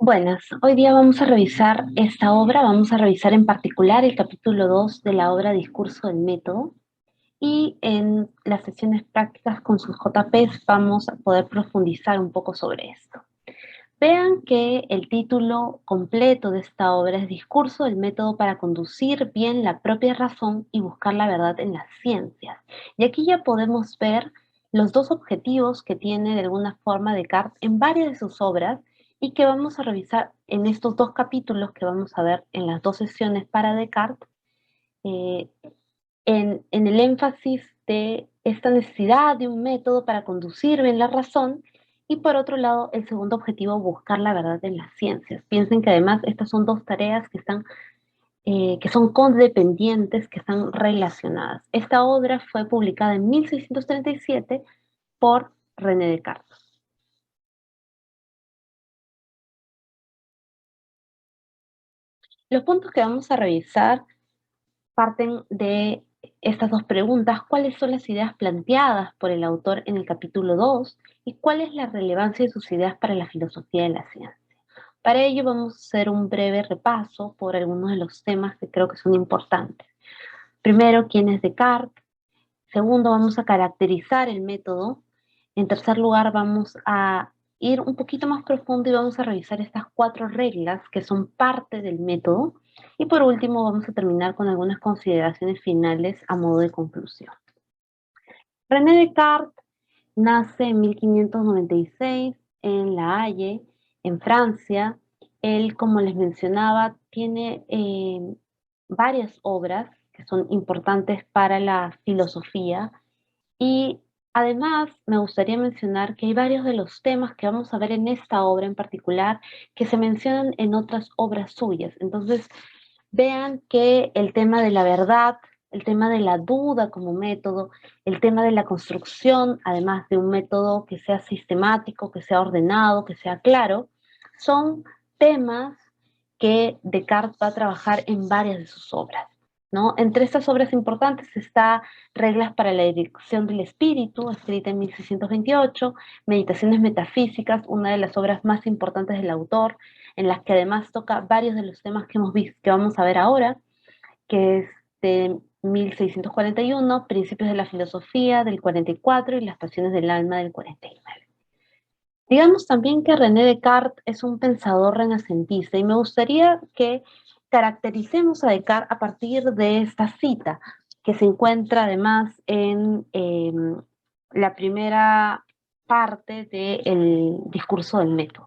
Buenas, hoy día vamos a revisar esta obra, vamos a revisar en particular el capítulo 2 de la obra Discurso del Método y en las sesiones prácticas con sus JPs vamos a poder profundizar un poco sobre esto. Vean que el título completo de esta obra es Discurso del Método para conducir bien la propia razón y buscar la verdad en las ciencias. Y aquí ya podemos ver los dos objetivos que tiene de alguna forma Descartes en varias de sus obras y que vamos a revisar en estos dos capítulos que vamos a ver en las dos sesiones para Descartes, eh, en el énfasis de esta necesidad de un método para conducir bien la razón y por otro lado el segundo objetivo, buscar la verdad en las ciencias. Piensen que además estas son dos tareas que son codependientes, que están relacionadas. Esta obra fue publicada en 1637 por René Descartes. Los puntos que vamos a revisar parten de estas dos preguntas: ¿cuáles son las ideas planteadas por el autor en el capítulo 2 y cuál es la relevancia de sus ideas para la filosofía de la ciencia? Para ello vamos a hacer un breve repaso por algunos de los temas que creo que son importantes. Primero, ¿quién es Descartes? Segundo, vamos a caracterizar el método. En tercer lugar, vamos a ir un poquito más profundo y vamos a revisar estas cuatro reglas que son parte del método. Y por último, vamos a terminar con algunas consideraciones finales a modo de conclusión. René Descartes nace en 1596 en La Haye, en Francia. Él, como les mencionaba, tiene varias obras que son importantes para la filosofía y además me gustaría mencionar que hay varios de los temas que vamos a ver en esta obra en particular que se mencionan en otras obras suyas. Entonces, vean que el tema de la verdad, el tema de la duda como método, el tema de la construcción, además de un método que sea sistemático, que sea ordenado, que sea claro, son temas que Descartes va a trabajar en varias de sus obras, ¿no? Entre estas obras importantes está Reglas para la Dirección del Espíritu, escrita en 1628, Meditaciones Metafísicas, una de las obras más importantes del autor, en las que además toca varios de los temas que hemos visto, que vamos a ver ahora, que es de 1641, Principios de la Filosofía del 44 y Las Pasiones del Alma del 49. Digamos también que René Descartes es un pensador renacentista y me gustaría que caractericemos a Descartes a partir de esta cita que se encuentra además en la primera parte del discurso del método.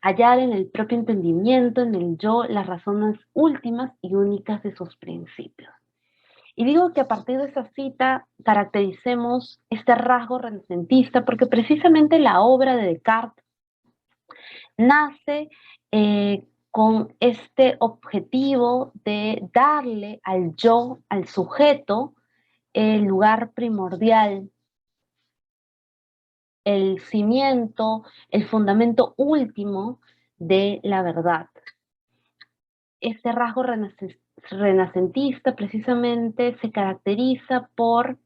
Hallar en el propio entendimiento, en el yo, las razones últimas y únicas de sus principios. Y digo que a partir de esa cita caractericemos este rasgo renacentista porque precisamente la obra de Descartes nace con este objetivo de darle al yo, al sujeto, el lugar primordial, el cimiento, el fundamento último de la verdad. Este rasgo renacentista precisamente se caracteriza por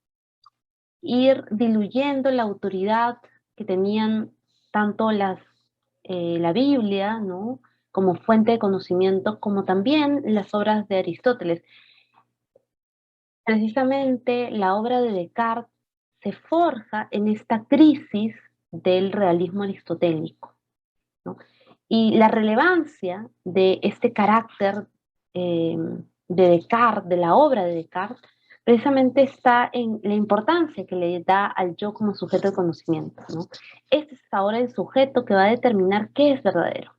ir diluyendo la autoridad que tenían tanto la Biblia, ¿no?, como fuente de conocimiento, como también las obras de Aristóteles. Precisamente la obra de Descartes se forja en esta crisis del realismo aristotélico, ¿no? Y la relevancia de este carácter de Descartes, de la obra de Descartes, precisamente está en la importancia que le da al yo como sujeto de conocimiento, ¿no? Este es ahora el sujeto que va a determinar qué es verdadero.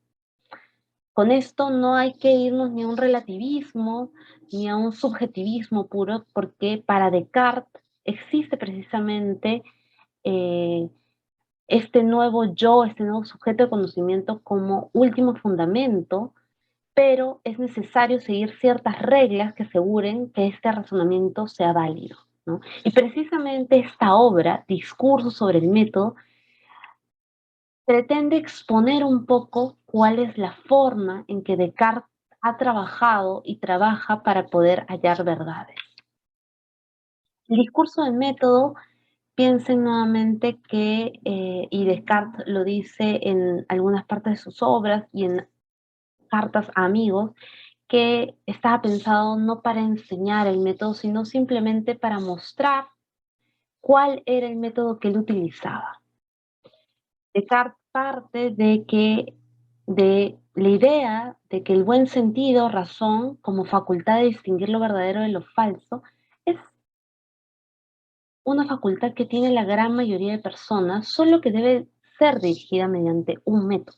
Con esto no hay que irnos ni a un relativismo ni a un subjetivismo puro, porque para Descartes existe precisamente eh, este nuevo yo, este nuevo sujeto de conocimiento como último fundamento, pero es necesario seguir ciertas reglas que aseguren que este razonamiento sea válido, ¿no? Y precisamente esta obra, Discurso sobre el método, pretende exponer un poco cuál es la forma en que Descartes ha trabajado y trabaja para poder hallar verdades. El discurso del método, piensen nuevamente que, y Descartes lo dice en algunas partes de sus obras y en cartas a amigos, que estaba pensado no para enseñar el método, sino simplemente para mostrar cuál era el método que él utilizaba. Descartes parte de la idea de que el buen sentido, razón, como facultad de distinguir lo verdadero de lo falso, es una facultad que tiene la gran mayoría de personas, solo que debe ser dirigida mediante un método.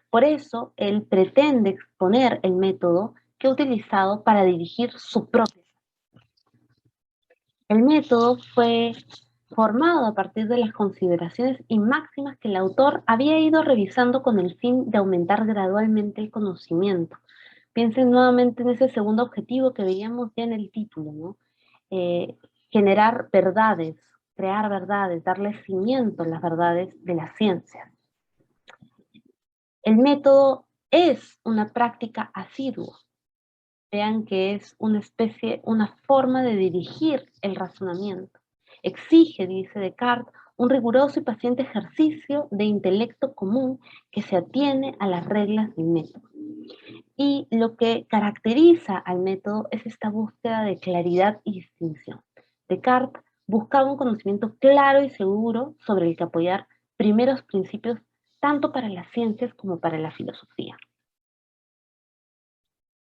Por eso, él pretende exponer el método que ha utilizado para dirigir su propia. El método fue formado a partir de las consideraciones y máximas que el autor había ido revisando con el fin de aumentar gradualmente el conocimiento. Piensen nuevamente en ese segundo objetivo que veíamos ya en el título, ¿no? Generar verdades, crear verdades, darle cimiento a las verdades de la ciencia. El método es una práctica asidua. Vean que es una especie, una forma de dirigir el razonamiento. Exige, dice Descartes, un riguroso y paciente ejercicio de intelecto común que se atiene a las reglas del método. Y lo que caracteriza al método es esta búsqueda de claridad y distinción. Descartes buscaba un conocimiento claro y seguro sobre el que apoyar primeros principios tanto para las ciencias como para la filosofía.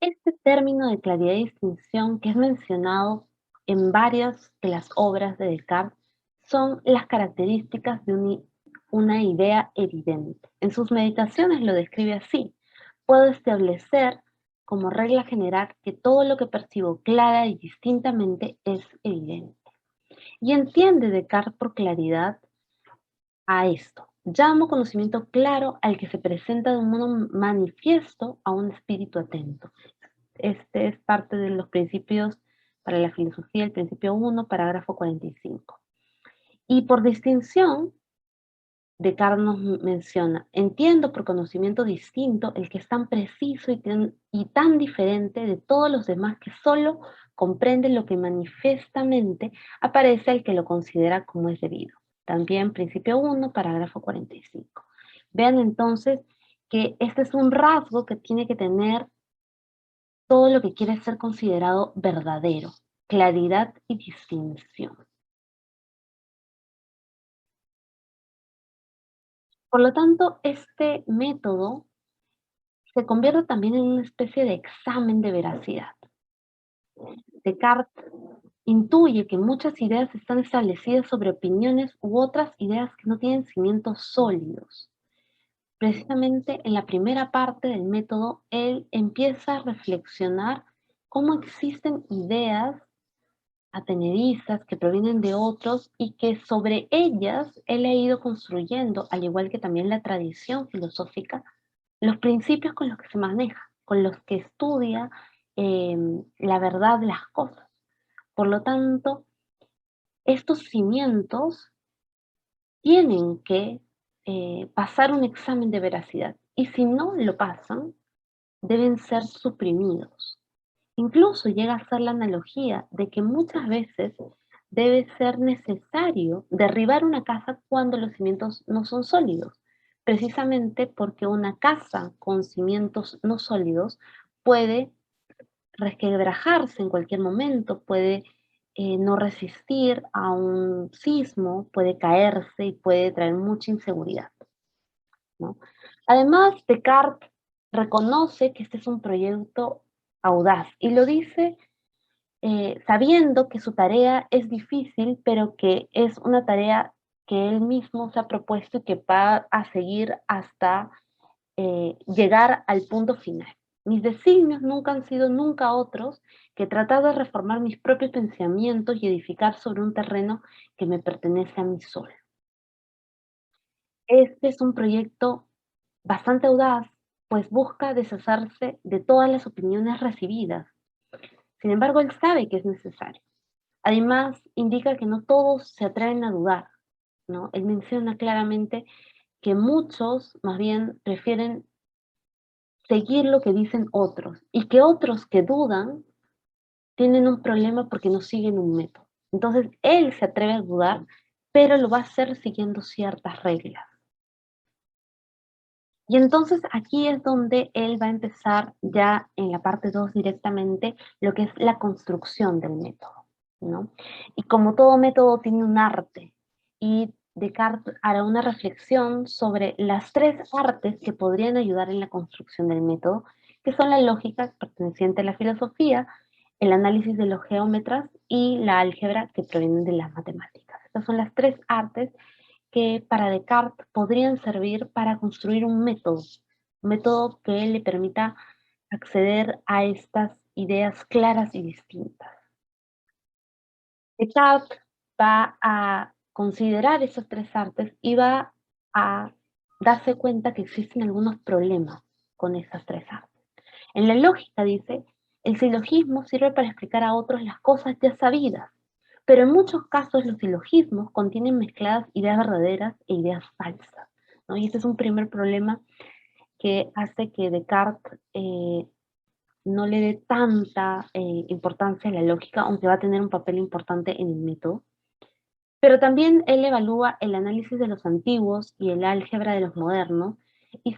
Este término de claridad y distinción que es mencionado en varias de las obras de Descartes son las características de una idea evidente. En sus meditaciones lo describe así: puedo establecer como regla general que todo lo que percibo clara y distintamente es evidente. Y entiende Descartes por claridad a esto. Llamo conocimiento claro al que se presenta de un modo manifiesto a un espíritu atento. Este es parte de los principios para la filosofía, el principio 1, parágrafo 45. Y por distinción, Descartes nos menciona: entiendo por conocimiento distinto el que es tan preciso y tan diferente de todos los demás que solo comprende lo que manifiestamente aparece al que lo considera como es debido. También principio 1, parágrafo 45. Vean entonces que este es un rasgo que tiene que tener todo lo que quiere ser considerado verdadero: claridad y distinción. Por lo tanto, este método se convierte también en una especie de examen de veracidad. Descartes intuye que muchas ideas están establecidas sobre opiniones u otras ideas que no tienen cimientos sólidos. Precisamente en la primera parte del método, él empieza a reflexionar cómo existen ideas atenerizas que provienen de otros y que sobre ellas él ha ido construyendo, al igual que también la tradición filosófica, los principios con los que se maneja, con los que estudia la verdad de las cosas. Por lo tanto, estos cimientos tienen que pasar un examen de veracidad, y si no lo pasan, deben ser suprimidos. Incluso llega a ser la analogía de que muchas veces debe ser necesario derribar una casa cuando los cimientos no son sólidos, precisamente porque una casa con cimientos no sólidos puede resquebrajarse en cualquier momento, puede no resistir a un sismo, puede caerse y puede traer mucha inseguridad, ¿no? Además, Descartes reconoce que este es un proyecto audaz y lo dice sabiendo que su tarea es difícil, pero que es una tarea que él mismo se ha propuesto y que va a seguir hasta llegar al punto final. Mis designios nunca han sido nunca otros que tratar de reformar mis propios pensamientos y edificar sobre un terreno que me pertenece a mí solo. Este es un proyecto bastante audaz, pues busca deshacerse de todas las opiniones recibidas. Sin embargo, él sabe que es necesario. Además, indica que no todos se atreven a dudar, ¿no? Él menciona claramente que muchos más bien prefieren seguir lo que dicen otros y que otros que dudan tienen un problema porque no siguen un método. Entonces, él se atreve a dudar, pero lo va a hacer siguiendo ciertas reglas. Y entonces aquí es donde él va a empezar ya en la parte 2 directamente lo que es la construcción del método, ¿no? Y como todo método tiene un arte, y Descartes hará una reflexión sobre las tres artes que podrían ayudar en la construcción del método, que son la lógica perteneciente a la filosofía, el análisis de los geómetras y la álgebra que provienen de las matemáticas. Estas son las tres artes que para Descartes podrían servir para construir un método que le permita acceder a estas ideas claras y distintas. Descartes va a considerar esas tres artes y va a darse cuenta que existen algunos problemas con esas tres artes. En la lógica dice, el silogismo sirve para explicar a otros las cosas ya sabidas, pero en muchos casos los silogismos contienen mezcladas ideas verdaderas e ideas falsas, ¿no? Y ese es un primer problema que hace que Descartes no le dé tanta importancia a la lógica, aunque va a tener un papel importante en el método. Pero también él evalúa el análisis de los antiguos y el álgebra de los modernos y,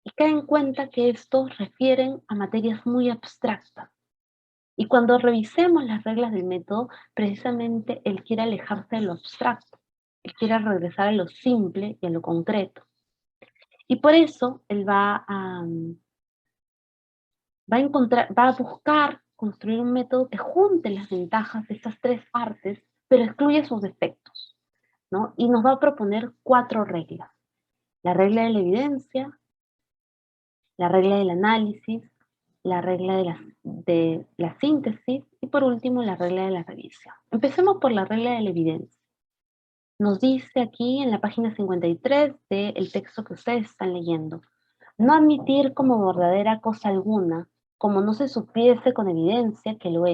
y cae en cuenta que estos refieren a materias muy abstractas. Y cuando revisemos las reglas del método, precisamente él quiere alejarse de lo abstracto, él quiere regresar a lo simple y a lo concreto. Y por eso él va a buscar construir un método que junte las ventajas de estas tres artes, pero excluye sus defectos, ¿no? Y nos va a proponer 4 reglas. La regla de la evidencia, la regla del análisis, la regla de la síntesis y por último la regla de la revisión. Empecemos por la regla de la evidencia. Nos dice aquí en la página 53 del texto que ustedes están leyendo, no admitir como verdadera cosa alguna, como no se supiese con evidencia que lo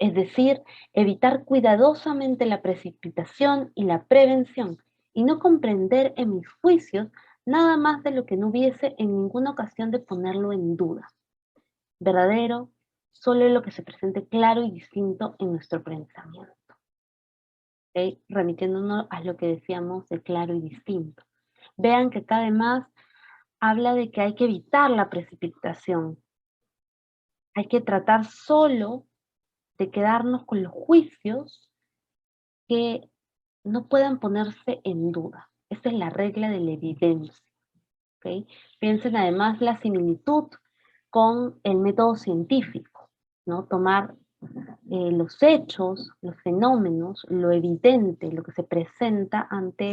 es decir, evitar cuidadosamente la precipitación y la prevención, y no comprender en mis juicios nada más de lo que no hubiese en ninguna ocasión de ponerlo en duda. Verdadero, solo es lo que se presente claro y distinto en nuestro pensamiento. ¿Okay? Remitiéndonos a lo que decíamos de claro y distinto. Vean que acá además habla de que hay que evitar la precipitación. Hay que tratar solo de quedarnos con los juicios que no puedan ponerse en duda. Esa es la regla de la evidencia. ¿Okay? Piensen además la similitud con el método científico, ¿no? Tomar los hechos, los fenómenos, lo evidente, lo que se presenta ante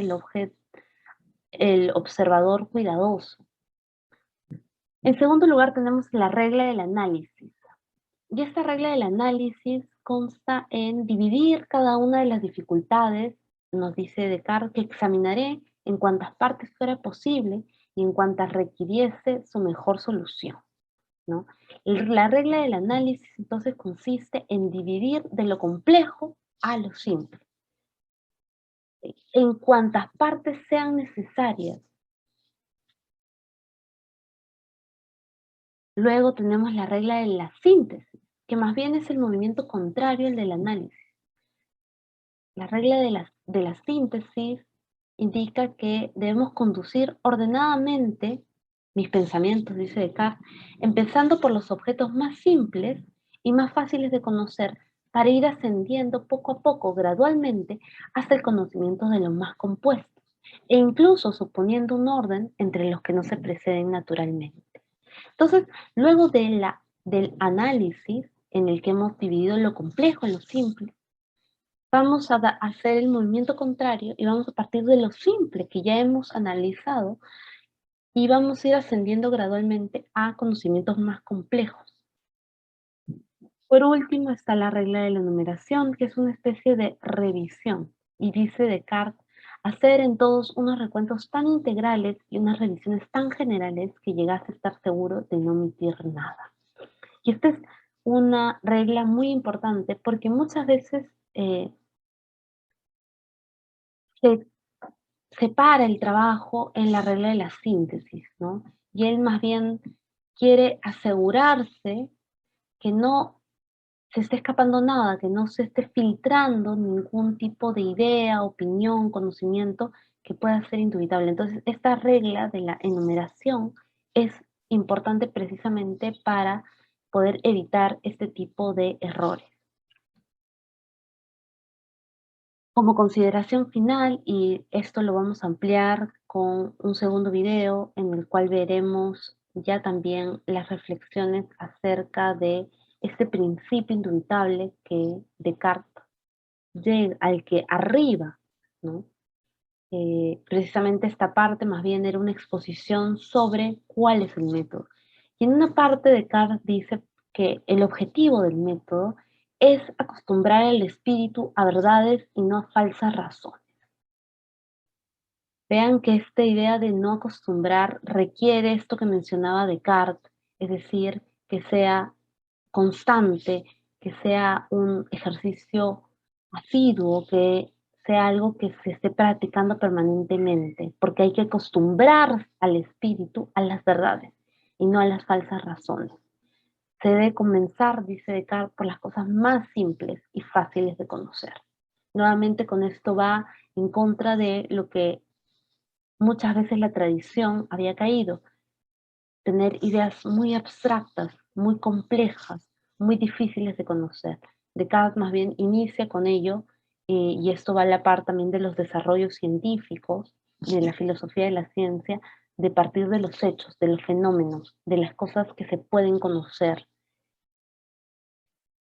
el observador cuidadoso. En segundo lugar tenemos la regla del análisis. Y esta regla del análisis consta en dividir cada una de las dificultades, nos dice Descartes, que examinaré en cuantas partes fuera posible y en cuantas requiriese su mejor solución, ¿no? La regla del análisis entonces consiste en dividir de lo complejo a lo simple, en cuantas partes sean necesarias. Luego tenemos la regla de la síntesis, que más bien es el movimiento contrario al del análisis. La regla de la síntesis indica que debemos conducir ordenadamente mis pensamientos, dice Descartes, empezando por los objetos más simples y más fáciles de conocer, para ir ascendiendo poco a poco, gradualmente, hasta el conocimiento de los más compuestos, e incluso suponiendo un orden entre los que no se preceden naturalmente. Entonces, luego del análisis, en el que hemos dividido lo complejo en lo simple, vamos a hacer el movimiento contrario y vamos a partir de lo simple que ya hemos analizado y vamos a ir ascendiendo gradualmente a conocimientos más complejos. Por último está la regla de la numeración, que es una especie de revisión, y dice Descartes, hacer en todos unos recuentos tan integrales y unas revisiones tan generales que llegase a estar seguro de no omitir nada. Y esta es una regla muy importante porque muchas veces se separa el trabajo en la regla de la síntesis, ¿no? Y él más bien quiere asegurarse que no se esté escapando nada, que no se esté filtrando ningún tipo de idea, opinión, conocimiento que pueda ser indubitable. Entonces, esta regla de la enumeración es importante precisamente para poder evitar este tipo de errores. Como consideración final, y esto lo vamos a ampliar con un segundo video en el cual veremos ya también las reflexiones acerca de este principio indubitable que Descartes llega, al que arriba, ¿no? Precisamente esta parte más bien era una exposición sobre cuál es el método. Y en una parte Descartes dice que el objetivo del método es acostumbrar al espíritu a verdades y no a falsas razones. Vean que esta idea de no acostumbrar requiere esto que mencionaba Descartes, es decir, que sea constante, que sea un ejercicio asiduo, que sea algo que se esté practicando permanentemente, porque hay que acostumbrar al espíritu a las verdades y no a las falsas razones. Se debe comenzar, dice Descartes, por las cosas más simples y fáciles de conocer. Nuevamente con esto va en contra de lo que muchas veces la tradición había caído, tener ideas muy abstractas, muy complejas, muy difíciles de conocer. Descartes más bien inicia con ello, y esto va a la par también de los desarrollos científicos, de la filosofía de la ciencia, de partir de los hechos, de los fenómenos, de las cosas que se pueden conocer,